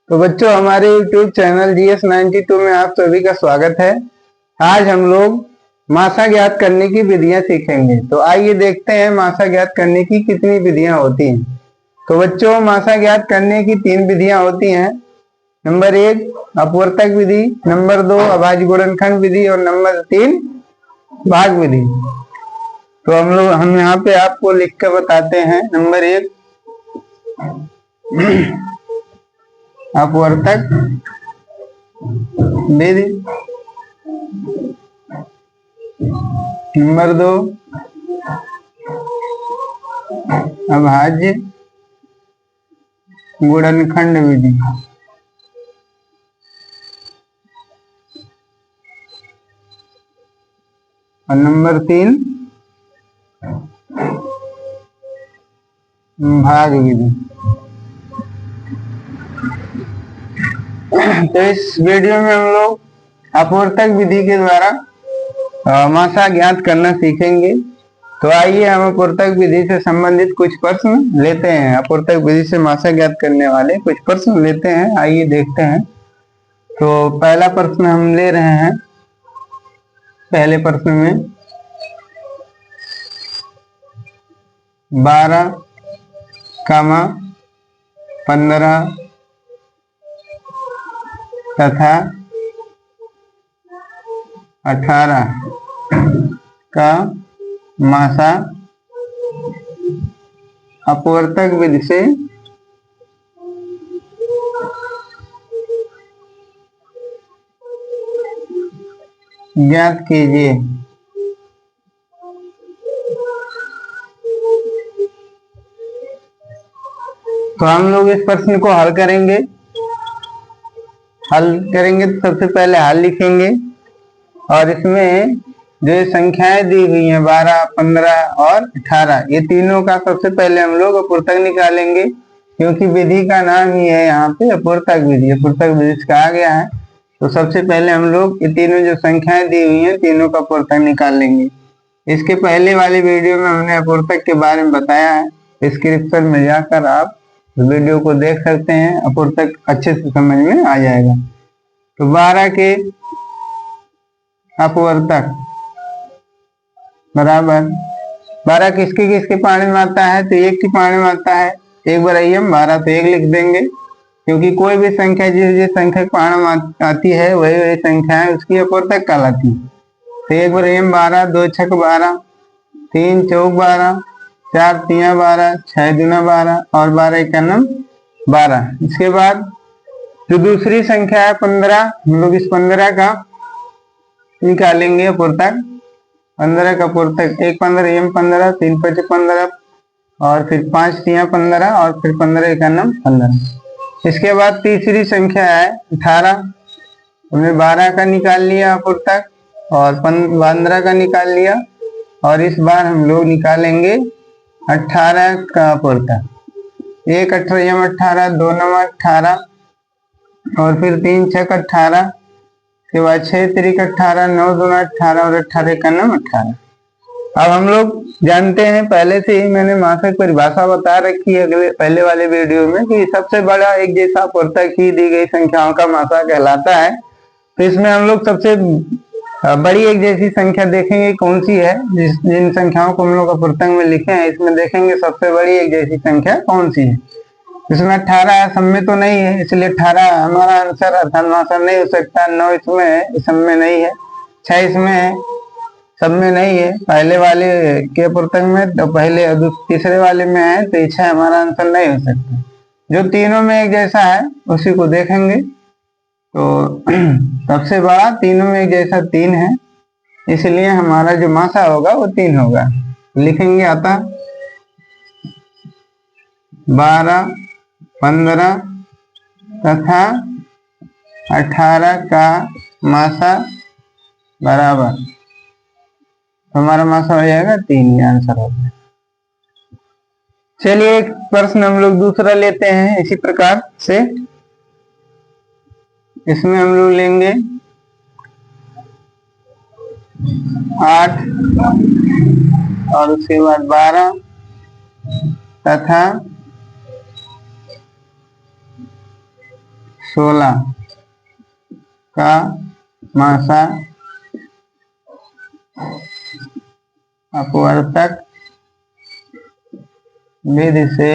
तो बच्चों, हमारे YouTube चैनल GS92 में आप सभी का स्वागत है। आज हम लोग मासा ज्ञात करने की विधियां सीखेंगे। तो आइए देखते हैं मासा ज्ञात करने की कितनी विधियां होती हैं। तो बच्चों, मासा ज्ञात करने की 3 विधियां होती हैं। नंबर 1 अपवर्तक विधि, नंबर 2 अभाज्य गुणनखंड विधि और नंबर 3 भाग विधि। तो हम यहाँ पे आपको लिख कर बताते हैं। नंबर 1 अपवर्तक विधि, नंबर 2 अभाज्य गुणनखंड विधि और नंबर 3 भाग विधि। तो इस वीडियो में हम लोग अपवर्तक विधि के द्वारा मासा ज्ञात करना सीखेंगे। तो आइए हम अपवर्तक विधि से संबंधित कुछ प्रश्न लेते हैं। अपवर्तक विधि से मासा ज्ञात करने वाले कुछ प्रश्न लेते हैं, आइए देखते हैं। तो पहला प्रश्न हम ले रहे हैं। पहले प्रश्न में 12, 15 तथा 18 का मासा अपवर्तक विधि से ज्ञात कीजिए। तो हम लोग इस प्रश्न को हल करेंगे। तो सबसे पहले हल लिखेंगे और इसमें जो संख्याएं दी हुई हैं 12, 15 और 18, ये तीनों का सबसे पहले हम लोग अपवर्तक निकालेंगे, क्योंकि विधि का नाम ही है यहाँ पे अपवर्तक विधि। अपवर्तक विधि से कहा गया है। तो सबसे पहले हम लोग ये तीनों जो संख्याएं दी हुई हैं तीनों का अपवर्तक निकाल लेंगे। इसके पहले वाली वीडियो में हमने अपवर्तक के बारे में बताया है। डिस्क्रिप्शन में जाकर आप वीडियो को देख सकते हैं, अपवर्तक अच्छे से समझ में आ जाएगा। तो 12 के अपवर्तक बराबर 12 किसके किसके पानी में आता है, तो 1 की पानी में आता है। एक बार आइए हम 12 तो 1 लिख देंगे, क्योंकि कोई भी संख्या जिस संख्या पानी में आती है वही संख्या है उसकी अपवर्तक कहलाती है। तो एक बार आइए 12, 2 छक 12, 3 चौक 12, 4 तिया 12, 6 दूना 12 और 12 एकम 12। इसके बाद जो दूसरी संख्या है 15, हम लोग इस 15 का निकालेंगे अपवर्तक। 15 का अपवर्तक 1 15 एम 15, 3 5 15 और फिर 5 तिया 15 और फिर 15 एकम 15। इसके बाद तीसरी संख्या है 18, हमने 12 का निकाल लिया अपवर्तक और 15 का निकाल लिया, और इस बार हम लोग निकालेंगे 18 का अपवर्तक। 1 18 18, 2 9 18 और फिर 3 6 18 के बाद 6 3 18, 9 2 18 और 18 एकम 18। अब हम लोग जानते हैं, पहले से ही मैंने मासा की परिभाषा बता रखी है पहले वाले वीडियो में, कि सबसे बड़ा एक जैसा अपवर्तक ही दी गई संख्याओं का मासा कहलाता है। तो इसमें हम लोग सबसे बड़ी एक जैसी संख्या देखेंगे कौन सी है। जिन संख्याओं को हम लोग अपवर्तक में लिखे हैं इसमें देखेंगे सबसे बड़ी एक जैसी संख्या कौन सी है। इसमें 18 सब में तो नहीं है, इसलिए 18 हमारा आंसर अर्थात मासा नहीं हो सकता। 9 इसमें है, इस सब में नहीं है। 6 इसमें है, सब में नहीं है पहले वाले के अपवर्तक में, तो पहले तीसरे वाले में है, तो 6 हमारा आंसर नहीं हो सकता। जो तीनों में एक जैसा है उसी को देखेंगे। तो सबसे बड़ा तीनों में एक जैसा 3 है, इसलिए हमारा जो मासा होगा वो 3 होगा। लिखेंगे आता 12, 15 तथा 18 का मासा बराबर, हमारा मासा हो जाएगा 3, ही आंसर हो गया। चलिए एक प्रश्न हम लोग दूसरा लेते हैं इसी प्रकार से। इसमें हम लोग लेंगे 8 और उसके बाद 12 तथा 16 का मासा अपवर्तक विधि से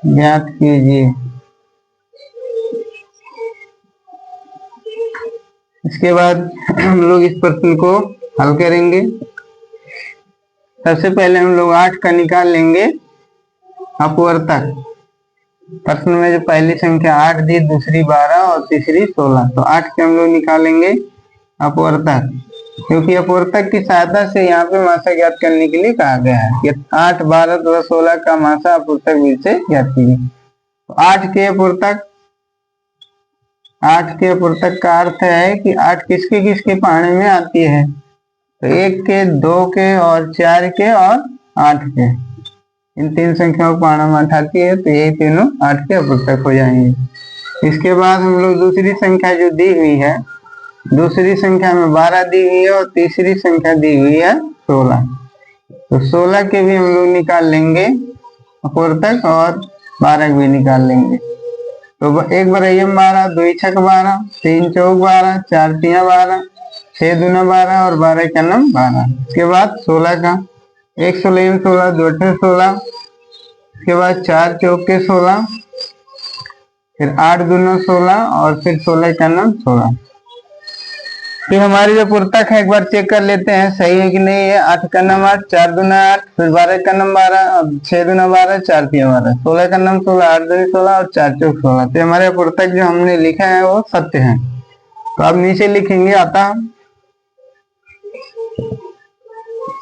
ज्ञात कीजिए। इसके बाद हम लोग इस प्रश्न को हल करेंगे। सबसे पहले हम लोग 8 का निकाल लेंगे अपवर्तक। प्रश्न में जो पहली संख्या 8 दी, दूसरी 12 और तीसरी 16, तो 8 के हम लोग निकालेंगे अपवर्तक, क्योंकि अपवर्तक की सहायता से यहाँ पे मासा ज्ञात करने के लिए कहा गया है कि 8, 12 तथा 16 का मासा अपवर्तक विधि से ज्ञात कीजिए। तो 8 के अपवर्तक का अर्थ है कि 8 किसके किसके पानी में आती है, तो 1 के, 2 के और 4 के और 8 के, इन 3 संख्याओं को पानी में उठाती है, तो यही तीनों 8 के अपवर्तक हो जाएंगे। इसके बाद हम लोग दूसरी संख्या जो दी हुई है, दूसरी संख्या में 12 दी हुई है और तीसरी संख्या दी हुई है 16, तो 16 के भी हम लोग निकाल लेंगे अपवर्तक और 12 भी निकाल लेंगे। तो 1 बराइयम 12, 2 छक 12, 3 चौक 12, 4 तिया 12, 6 दूना 12 और 12 का नम 12। इसके बाद 16 का 1 16 16, 2 अठे 16, इसके बाद 4 चौक के 16, फिर 8 दूना 16 और फिर 16 का नम 16। फिर हमारी जो पूर्तक है एक बार चेक कर लेते हैं सही है कि नहीं है। 8 का नम 8, 4 दूना 8, फिर 12 का नम 12 और 6 दूना 12, 4 तिया 12, 16 का नम 16, 8 दूनी 16 और 4 चौक 16। तो हमारे पूर्तक जो हमने लिखा है वो सत्य है। तो अब नीचे लिखेंगे आता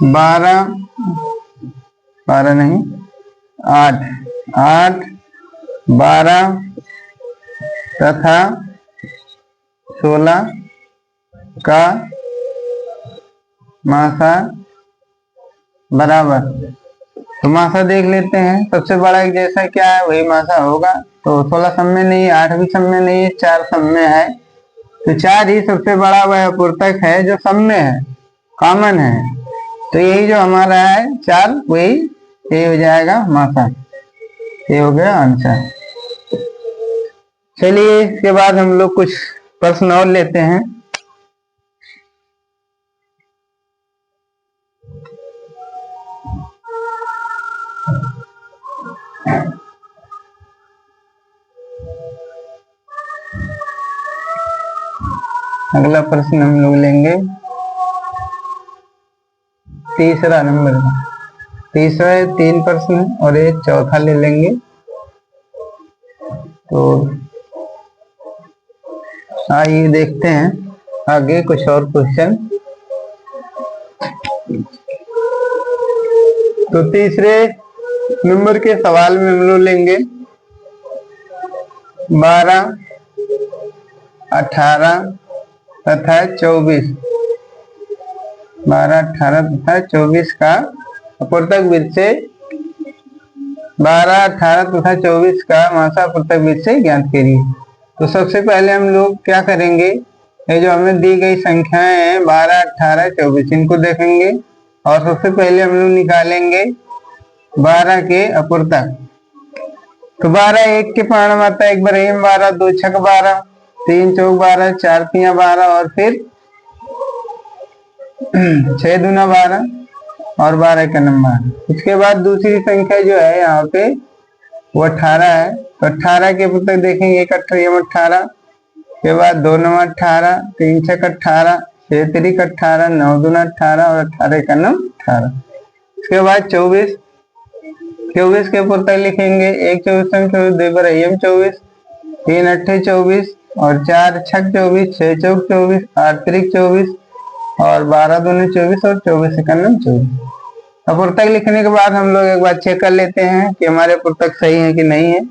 12 नहीं 8, 12 तथा 16 का मासा बराबर। तो मासा देख लेते हैं, सबसे बड़ा एक जैसा क्या है वही मासा होगा। तो 16 सब में नहीं है, 8 भी सब में नहीं है, 4 सब में है, तो 4 ही सबसे बड़ा वह पूर्तक है जो सब में है, कॉमन है। तो यही जो हमारा है 4, वही ये हो जाएगा मासा, ये हो गया आंसर। चलिए इसके बाद हम लोग कुछ प्रश्न और लेते हैं। अगला प्रश्न हम लोग लेंगे तीसरा नंबर का। तीसरा है 3 प्रश्न और एक चौथा ले लेंगे। तो आइए देखते हैं आगे कुछ और क्वेश्चन। तो तीसरे नंबर के सवाल में हम लोग लेंगे 12, 18 तथा 24, 12, 18 तथा 24 का अपवर्तक विधि से 12, 18 तथा 24 का मासा अपवर्तक विधि से ज्ञात करिए। तो सबसे पहले हम लोग क्या करेंगे, ये जो हमें दी गई संख्याएं हैं 12, 18, 24, इनको देखेंगे और सबसे पहले हम लोग निकालेंगे 12 के अपवर्तक। तो 12 1 के पारण में आता है, 1 बराइयम 12, 2 छक 12, 3 चौक 12, 4 तिया 12 और फिर 6 दूना 12 और 12 का नंबर। इसके बाद दूसरी संख्या जो है यहाँ पे वो 18 है। तो 18 के पुस्तक देखेंगे, 1 अट्ठारह 18, के बाद 2 9 18, 3 छक 18, 6 तिरिक 18, 9 दूना 18 और 18 का नम 18। इसके बाद 24 के पुस्तक लिखेंगे, 1 24, 2 बराइयम 24, 3 अट्ठे 24 और 4 छक 24, 6 चौक 24, 8 तिरिक 24 और 12 दूनी 24 और 24 का नम 24। अब पुस्तक लिखने के बाद हम लोग एक बार चेक कर लेते हैं कि हमारे पुस्तक सही है कि नहीं है।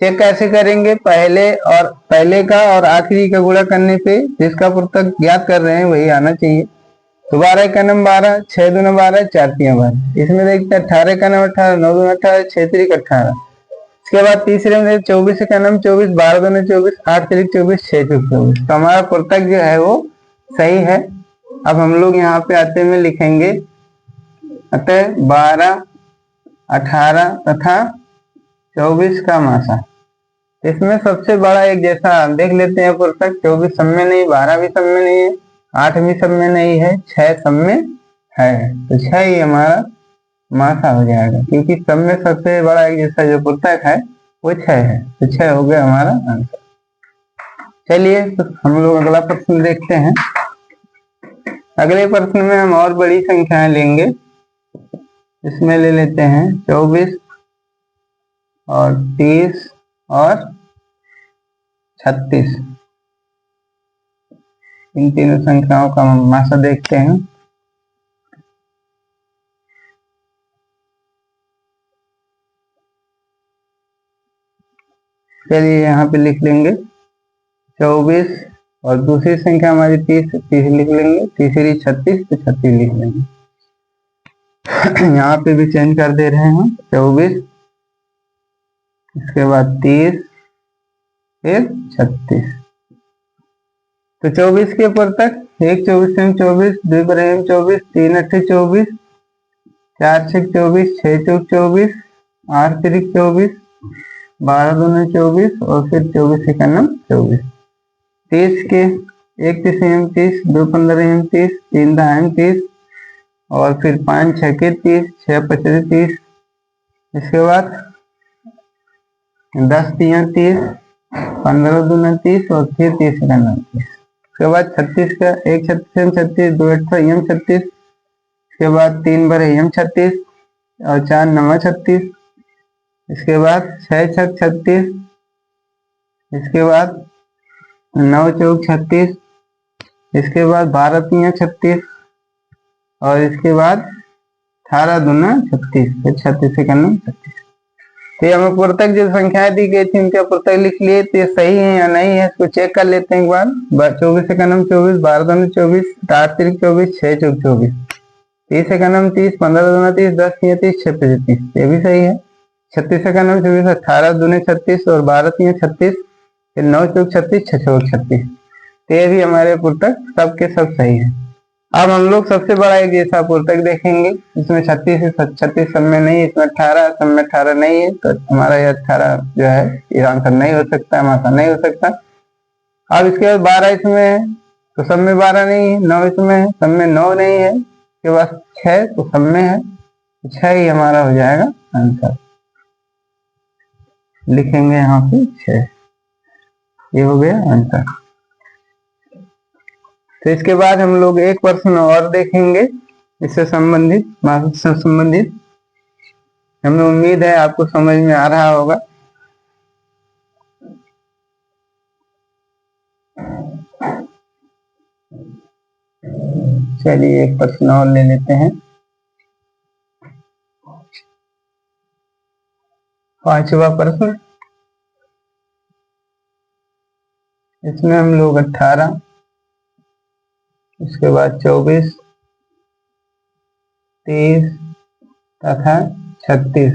चेक कैसे करेंगे, पहले का और आखिरी का गुणा करने पे जिसका पुस्तक ज्ञात कर रहे हैं वही आना चाहिए। तो 12 का नम 12, 6 दूना 12, 4 तिया 12, इसमें देखते हैं 18 का नम 18, 9 दूना 18, 6 तिरिक 18। इसके बाद तीसरे में 24 का नम 24, 12 दूना 24, 8 तिरिक 24, 6 चौक 24। तो हमारा पुस्तक जो है वो सही है। अब हम लोग यहाँ पे आते में लिखेंगे अतः 12, 18 तथा 24 का मासा। इसमें सबसे बड़ा एक जैसा देख लेते हैं पुस्तक। 24 सब में नहीं, 12 भी सब में नहीं है, 8 भी सब में नहीं है, 6 सब में है। तो 6 ही हमारा मासा हो जाएगा, क्योंकि सब में सबसे बड़ा एक जैसा जो पुस्तक है वो 6 है। तो 6 हो गया हमारा आंसर। चलिए तो हम लोग अगला प्रश्न देखते हैं। अगले प्रश्न में हम और बड़ी संख्याएं लेंगे। इसमें ले लेते हैं 24 और 30 और 36। इन तीनों संख्याओं का हम मासा देखते हैं। चलिए यहाँ पे लिख लेंगे 24 और दूसरी संख्या हमारी 30 लिख लेंगे, तीसरी 36 तो 36 लिख लेंगे। यहाँ पे भी चेंज कर दे रहे हैं 24, इसके बाद 30, फिर 36। तो 24 के पुस्तक 1 24 24, 2 24, 3 8 24, 4 6 24, 6 4 24, 8 3 24, 12 2 24 और फिर 24 1 24। 30 के 1 3 30, 2 15 30, 3 10 30 और फिर 5 6 के 30, 6 25 30। इसके बाद 10 3 30, 15 2 30 और फिर 30 1 30। इसके बाद 36 का 1 36 36, 2 8 36। इसके बाद 3 बार 36 और 4 9 36। इसके बाद 6 6 36। इसके बाद 9 4 36। इसके बाद 12 3 36 और इसके बाद 18 दूना 36, फिर 36 1 36। तो ये हमें पुस्तक जो संख्याएं दी गई थी उनका पुस्तक लिख लिए। तो ये सही है या नहीं है इसको चेक कर लेते हैं एक बार। 24 1 24, 12 2 24, 8 3 24, 6 4 24, 30 1 30, 15 2 30, 10 3 30, 6 5 30। ये भी सही है। 36 1 24, 18 दूने 36 और 12 3 36, फिर 9 4 36, 6 4 36। तो ये भी हमारे पुस्तक सबके सब सही है। अब हम लोग सबसे बड़ा एक जैसा पुस्तक देखेंगे। इसमें 36 से 36 सब में नहीं, इसमें 18 सब में 18 नहीं है। तो हमारा ये 18 जो है ये आंसर नहीं हो सकता, हमारा नहीं हो सकता। अब इसके बाद 12 इसमें है तो सब में 12 नहीं है, 9 इसमें है सब में 9 नहीं है, इसके बाद 6 तो सब में है, 6 ही हमारा हो जाएगा आंसर। लिखेंगे यहाँ पे 6, ये हो गया आंसर। तो इसके बाद हम लोग एक प्रश्न और देखेंगे इससे संबंधित, मार्क्स से संबंधित। हमें उम्मीद है आपको समझ में आ रहा होगा। चलिए एक प्रश्न और ले लेते हैं। 5वां प्रश्न। इसमें हम लोग 18, इसके बाद 24, 30 तथा 36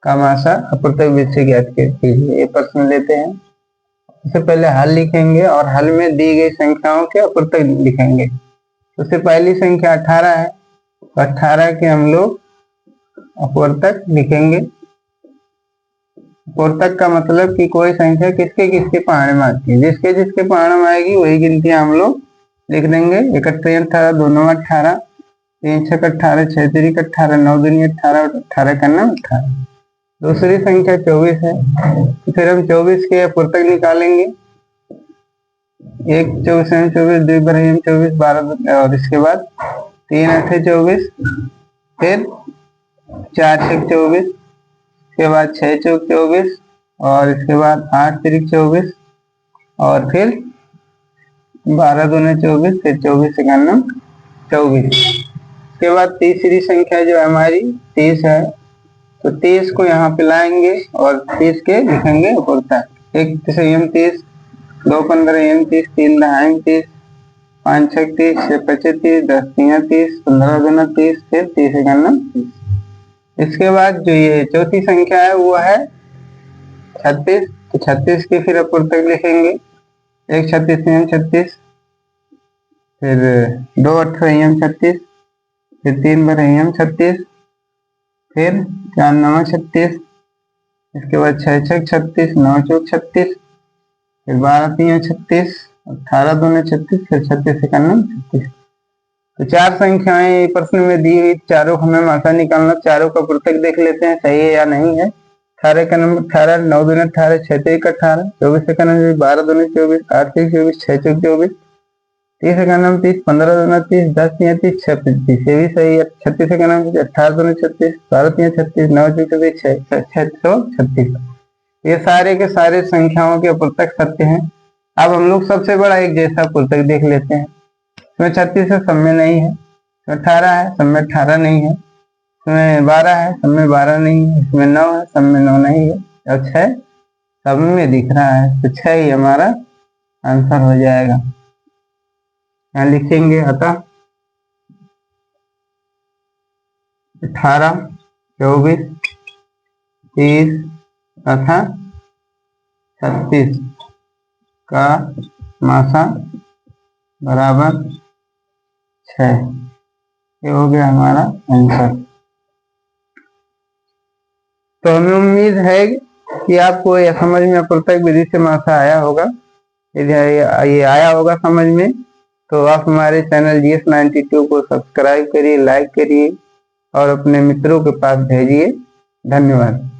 का मासा अपूर्णांक बीज से ज्ञात कीजिए। ये प्रश्न लेते हैं। सबसे पहले हल लिखेंगे और हल में दी गई संख्याओं के अपूर्णांक लिखेंगे। सबसे पहली संख्या 18 है, तो 18 के हम लोग अपूर्णांक लिखेंगे। अपूर्णांक का मतलब कि कोई संख्या किसके किसके पारण में आती है, जिसके जिसके पारण में आएगी वही गिनती हम लोग लिख देंगे। 1 18, 2 18, 3 6 18, 6 3 18, 9 दूनी 18, 18 का 18। दूसरी संख्या 24 है, तो फिर हम 24 के अपूर्णांक निकालेंगे। 1 24 24, 2 24, 12 और इसके बाद 3 8 24, फिर 4 6 24, इसके बाद 6 4 24 और इसके बाद 8 3 24 और फिर 12 दूने 24, फिर 24 1 24। इसके बाद तीसरी संख्या जो हमारी 30 है, तो 30 को यहाँ पे लाएंगे और 30 के लिखेंगे अपूर्णांक। 1 3 30, 2 15 30, 3 10 30, 5 6 30, 6 25 30, 10 3 30, 15 2 30, फिर 30 1 30। इसके बाद जो ये चौथी संख्या है वो है 36, तो 36 के फिर अपूर्णांक लिखेंगे। 1 36 36, फिर 2 18 36, फिर 3 12 36, फिर 4 9 36, इसके बाद 6 6 36, 9 चौक 36, फिर 12 3 36, 18 दूनी 36, फिर 36 इक्यावन 36। तो चार संख्याएं प्रश्न में दी हुई, चारों को हमें मासा निकालना। चारों का पृथक देख लेते हैं सही है या नहीं है। 18 का नंबर 18, 9 दूनी 18, 6 3 18, 24 का नंबर 12 दूनी 24, 8 3 24, 6 चौक 24, 30 का नंबर 30, 15 दूना 30, 10 3 30, 6 35, ये भी सही है। 36 का नंबर 18 दूनी 36, 12 3 36, 9 चौक 24, 636। ये सारे के सारे संख्याओं के पृथक सत्य हैं। अब हम लोग सबसे बड़ा एक जैसा पृथक देख लेते हैं। इसमें 36 है, सब में नहीं है। इसमें 18 है, सब में 18 नहीं है। इसमें 12 है, सब में 12 नहीं है। इसमें 9 है, सब में 9 नहीं है। और 6 सब में दिख रहा है, तो 6 ही हमारा आंसर हो जाएगा। यहाँ लिखेंगे अतः 18, 24, 30 तथा 36 का मासा बराबर 6। ये हो गया हमारा आंसर। तो हमें उम्मीद है कि आपको यह समझ में पृथक विधि से मासा आया होगा। यदि ये आया होगा समझ में, तो आप हमारे चैनल GS92 को सब्सक्राइब करिए, लाइक करिए और अपने मित्रों के पास भेजिए। धन्यवाद।